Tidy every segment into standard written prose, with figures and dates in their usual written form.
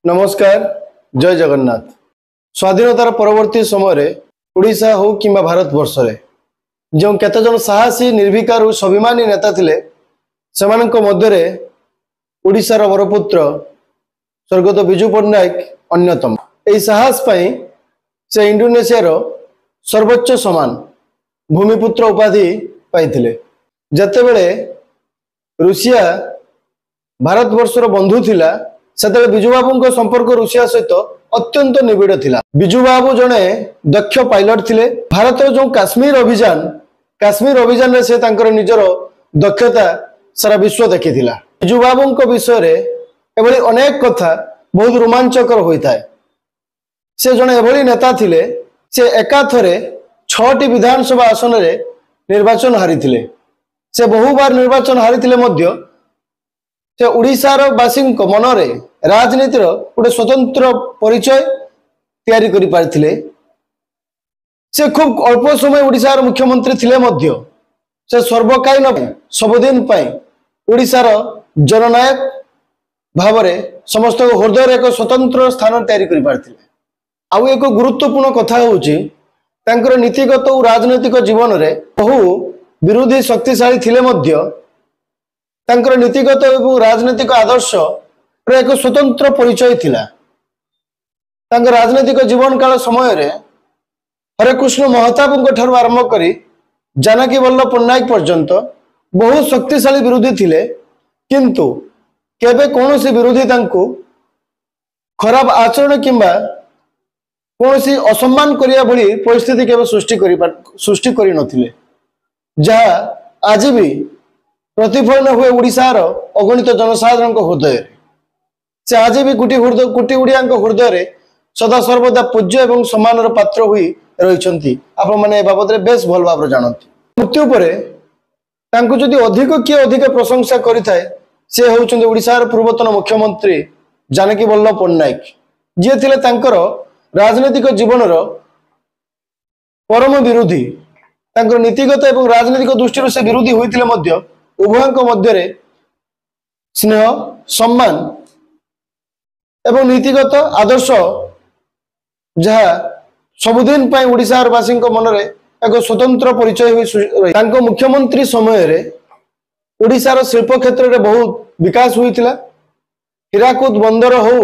नमस्कार जय जगन्नाथ। स्वाधीनतार परवर्ती समय ओडिशा हो कि भारत वर्ष रे जो केतजन साहसी निर्भीकार और स्वाभिमानी नेता थिले सेमानक मध्यरे ओडिशार वरपुत्र स्वर्गत विजु पट्टनायक अन्यतम। एही साहस पई से इंडोनेशियार सर्वोच्च सम्मान भूमिपुत्र उपाधि पाइथिले। जतेबेले रूसिया भारत वर्षर बंधु थिला सेतबेले विजु बाबू संपर्क रूसिया सहित अत्यंत निबिड़ थिला। विजु बाबू जने दक्ष पायलट थिले। भारत जो काश्मीर अभियान रे से तांकर निजर दक्षता सारा विश्व देखिथिला। विजु बाबू विषय रे एभली अनेक कथा बहुत रोमांचकर होता है। से जने एभली नेता थिले से एकाथरे 6टी विधानसभा आसन रे निर्वाचन हारिथिले। से बहुबार निर्वाचन हारिथिले मध्य से ओडिशार वासी मनरे राजनीतिर गोटे स्वतंत्र परिचय तैयारी करि पारथिले। से खूब अल्प समय ओडिशार मुख्यमंत्री थिले मध्य से सर्वकालीन सबुदिन पई ओडिशार जननायक भावरे समस्त हृदय एक स्वतंत्र स्थान तैयारी करि पारथिले। आउ एक गुरुत्वपूर्ण कथा होउची तांकर नीतिगत और राजनैतिक जीवन रे बहु विरोधी शक्तिशाली थिले मध्य तांकर नीतिगत और राजनैतिक आदर्श रे एक स्वतंत्र परिचय थिला। तांकर राजनैतिक जीवन काल समय रे हरेकृष्ण महताब ठारू आरंभ करी जानकी वल्लभ पट्टनायक पर्यंत बहुत शक्तिशाली विरोधी थिले, किंतु केबे कौनसी विरोधी तांको खराब आचरण किंबा कौनसी असम्मान करिया भली परिस्थिति केबे सृष्टि करि नथिले, जहा आज भी प्रतिफलन हुए ओडिशार अगणित जनसाधारण हृदय से आज भी कोटी ओडिया हृदय सदा सर्वदा पूज्य एवं सम्मान पात्र हुई रही। आपण माने बाबद बेस भल भाव जानती। मृत्यु पर जदि अधिक किए अधिक प्रशंसा करिथाय से होउछन्ते ओडिशार पूर्वतन मुख्यमंत्री जानकी वल्लभ पट्टनायक, जे थिले तांकर राजनीतिक जीवनर परम विरोधी। तांकर नीतिगत एवं राजनीतिक दृष्टि से विरोधी होइथिले मध्य उभयଙ୍କ मध्य स्नेह सम्मान एवं नीतिगत आदर्श जहा सबुदिन पाई ओडिशार वासी मनरे एक स्वतंत्र परिचय हुई। मुख्यमंत्री समय रे ओडिशार शिल्प क्षेत्र में बहुत विकास होइथिला। हीराकुद बंदर हो,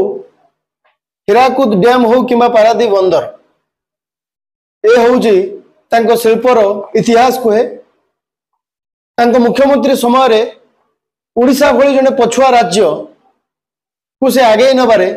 हीराकुद डैम हो कि पारादीप बंदर, ए होउची तांको शिल्पर इतिहास कहे। तांको मुख्यमंत्री समय रे ओडिशा भली जने पछुआ राज्य को से आगे नबारे